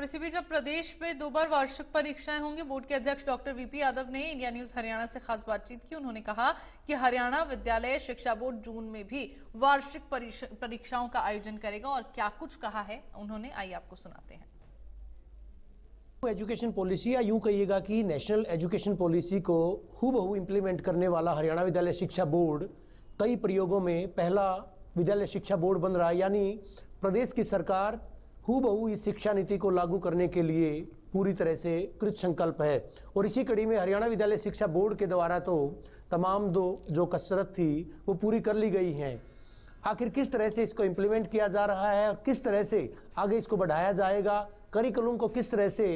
और इसी बीच अब प्रदेश में 2 बार वार्षिक परीक्षाएं होंगी। बोर्ड के अध्यक्ष डॉक्टर वीपी यादव ने इंडिया न्यूज हरियाणा से खास बातचीत की। उन्होंने कहा कि हरियाणा विद्यालय शिक्षा बोर्ड जून में भी वार्षिक परीक्षाओं का आयोजन करेगा और क्या कुछ कहा है उन्होंने, आइए आपको सुनाते हैं। एजुकेशन पॉलिसी या यूं कहिएगा कि नेशनल एजुकेशन पॉलिसी को हूबहू इंप्लीमेंट करने वाला हरियाणा विद्यालय शिक्षा बोर्ड कई प्रयोगों में पहला विद्यालय शिक्षा बोर्ड बन रहा है। यानी प्रदेश की सरकार हूबहू इस शिक्षा नीति को लागू करने के लिए पूरी तरह से कृत संकल्प है। और इसी कड़ी में हरियाणा विद्यालय शिक्षा बोर्ड के द्वारा तो तमाम जो कसरत थी वो पूरी कर ली गई हैं। आखिर किस तरह से इसको इम्प्लीमेंट किया जा रहा है और किस तरह से आगे इसको बढ़ाया जाएगा, करिकुलम को किस तरह से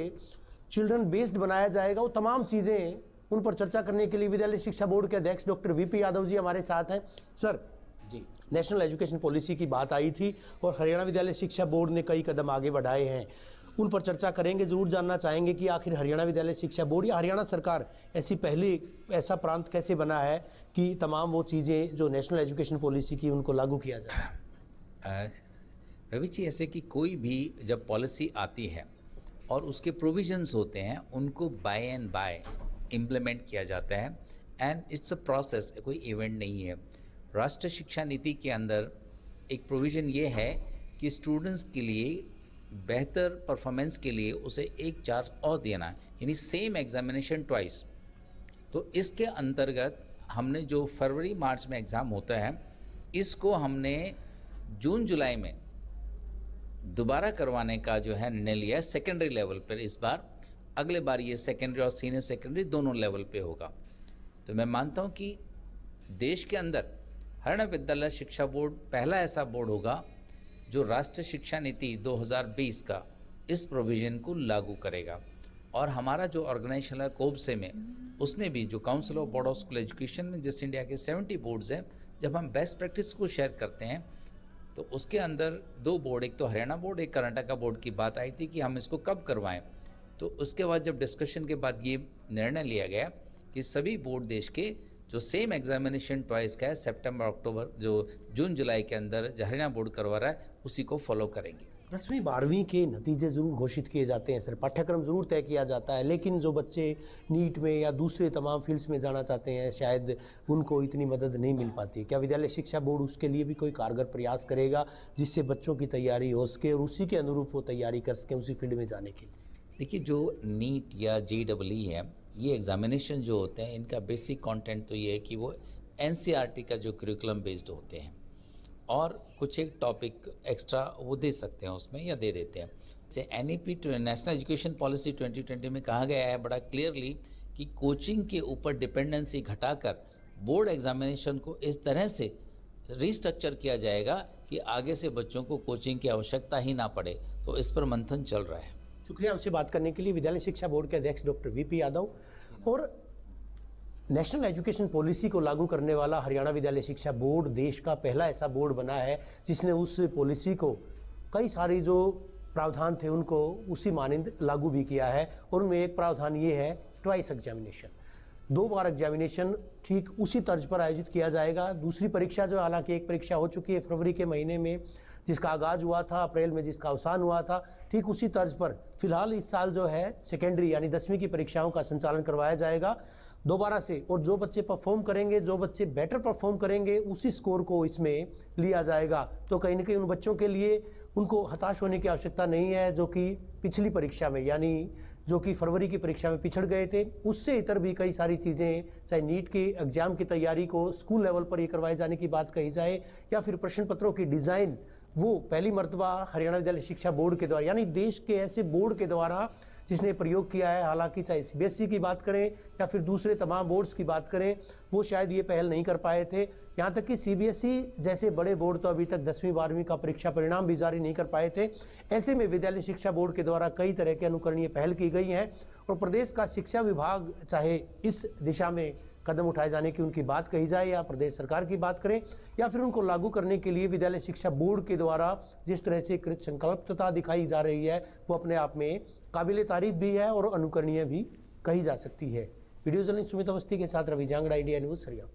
चिल्ड्रन बेस्ड बनाया जाएगा, वो तमाम चीज़ें उन पर चर्चा करने के लिए विद्यालय शिक्षा बोर्ड के अध्यक्ष डॉक्टर वीपी यादव जी हमारे साथ हैं। सर जी, नेशनल एजुकेशन पॉलिसी की बात आई थी और हरियाणा विद्यालय शिक्षा बोर्ड ने कई कदम आगे बढ़ाए हैं, उन पर चर्चा करेंगे। जरूर जानना चाहेंगे कि आखिर हरियाणा विद्यालय शिक्षा बोर्ड या हरियाणा सरकार ऐसा प्रांत कैसे बना है कि तमाम वो चीज़ें जो नेशनल एजुकेशन पॉलिसी की उनको लागू किया जाए। रवि जी, ऐसे कि कोई भी जब पॉलिसी आती है और उसके प्रोविजंस होते हैं उनको बाय एंड बाय इम्प्लीमेंट किया जाता है एंड इट्स अ प्रोसेस, कोई इवेंट नहीं है। राष्ट्रीय शिक्षा नीति के अंदर एक प्रोविज़न ये है कि स्टूडेंट्स के लिए बेहतर परफॉर्मेंस के लिए उसे 1 चार्ज और देना है, यानी सेम एग्जामिनेशन ट्वाइस। तो इसके अंतर्गत हमने जो फरवरी मार्च में एग्ज़ाम होता है इसको हमने जून जुलाई में दोबारा करवाने का जो है निर्णय लिया है सेकेंडरी लेवल पर। इस बार अगले बार ये सेकेंडरी और सीनियर सेकेंडरी दोनों लेवल पे होगा। तो मैं मानता हूँ कि देश के अंदर हरियाणा विद्यालय शिक्षा बोर्ड पहला ऐसा बोर्ड होगा जो राष्ट्रीय शिक्षा नीति 2020 का इस प्रोविज़न को लागू करेगा। और हमारा जो ऑर्गेनाइजेशन है कोबसे में, उसमें भी जो council of board of school education में जिस इंडिया के 70 बोर्ड्स हैं, जब हम बेस्ट प्रैक्टिस को शेयर करते हैं तो उसके अंदर 2 बोर्ड, एक तो हरियाणा बोर्ड, एक कर्नाटका बोर्ड की बात आई थी कि हम इसको कब करवाएं। तो उसके बाद जब डिस्कशन के बाद ये निर्णय लिया गया कि सभी बोर्ड देश के जो सेम एग्जामिनेशन ट्वाइस का है सितंबर अक्टूबर जो जून जुलाई के अंदर हरियाणा बोर्ड करवा रहा है उसी को फॉलो करेंगे। 10वीं 12वीं के नतीजे ज़रूर घोषित किए जाते हैं सर, पाठ्यक्रम ज़रूर तय किया जाता है, लेकिन जो बच्चे नीट में या दूसरे तमाम फील्ड्स में जाना चाहते हैं शायद उनको इतनी मदद नहीं मिल पाती। क्या विद्यालय शिक्षा बोर्ड उसके लिए भी कोई कारगर प्रयास करेगा जिससे बच्चों की तैयारी हो सके और उसी के अनुरूप वो तैयारी कर सकें उसी फील्ड में जाने के लिए? देखिए, जो नीट या JEE है, ये एग्जामिनेशन जो होते हैं इनका बेसिक कंटेंट तो ये है कि वो NCERT का जो करिकुलम बेस्ड होते हैं और कुछ एक टॉपिक एक्स्ट्रा वो दे सकते हैं उसमें या दे देते हैं। जैसे NEP नेशनल एजुकेशन पॉलिसी 2020 में कहा गया है बड़ा क्लियरली कि कोचिंग के ऊपर डिपेंडेंसी घटाकर बोर्ड एग्जामिनेशन को इस तरह से रिस्ट्रक्चर किया जाएगा कि आगे से बच्चों को कोचिंग की आवश्यकता ही ना पड़े। तो इस पर मंथन चल रहा है। शुक्रिया हमसे बात करने के लिए विद्यालय शिक्षा बोर्ड के अध्यक्ष डॉक्टर वीपी यादव। और नेशनल एजुकेशन पॉलिसी को लागू करने वाला हरियाणा विद्यालय शिक्षा बोर्ड देश का पहला ऐसा बोर्ड बना है जिसने उस पॉलिसी को कई सारी जो प्रावधान थे उनको उसी मानंद लागू भी किया है। और उनमें एक प्रावधान ये है ट्वाइस एग्जामिनेशन, 2 बार एग्जामिनेशन ठीक उसी तर्ज पर आयोजित किया जाएगा। दूसरी परीक्षा जो हालांकि एक परीक्षा हो चुकी है फरवरी के महीने में जिसका आगाज हुआ था, अप्रैल में जिसका अवसान हुआ था, ठीक उसी तर्ज पर फिलहाल इस साल जो है सेकेंडरी यानी 10वीं की परीक्षाओं का संचालन करवाया जाएगा दोबारा से। और जो बच्चे परफॉर्म करेंगे, जो बच्चे बेटर परफॉर्म करेंगे, उसी स्कोर को इसमें लिया जाएगा। तो कहीं ना कहीं उन बच्चों के लिए उनको हताश होने की आवश्यकता नहीं है जो कि पिछली परीक्षा में यानी जो कि फरवरी की परीक्षा में पिछड़ गए थे। उससे इतर भी कई सारी चीज़ें, चाहे नीट के एग्जाम की तैयारी को स्कूल लेवल पर ही करवाए जाने की बात कही जाए या फिर प्रश्न पत्रों की डिज़ाइन, वो पहली मर्तबा हरियाणा विद्यालय शिक्षा बोर्ड के द्वारा यानी देश के ऐसे बोर्ड के द्वारा जिसने प्रयोग किया है। हालांकि चाहे CBSE की बात करें या फिर दूसरे तमाम बोर्ड्स की बात करें, वो शायद ये पहल नहीं कर पाए थे। यहाँ तक कि CBSE जैसे बड़े बोर्ड तो अभी तक 10वीं 12वीं का परीक्षा परिणाम भी जारी नहीं कर पाए थे। ऐसे में विद्यालय शिक्षा बोर्ड के द्वारा कई तरह के अनुकरणीय पहल की गई हैं और प्रदेश का शिक्षा विभाग चाहे इस दिशा में कदम उठाए जाने की उनकी बात कही जाए या प्रदेश सरकार की बात करें या फिर उनको लागू करने के लिए विद्यालय शिक्षा बोर्ड के द्वारा जिस तरह से कृत संकल्पता दिखाई जा रही है वो अपने आप में काबिल तारीफ भी है और अनुकरणीय भी कही जा सकती है। वीडियो जर्नलिस्ट सुमित अवस्थी के साथ रवि जांगड़ा, इंडिया न्यूज़ हरियाणा।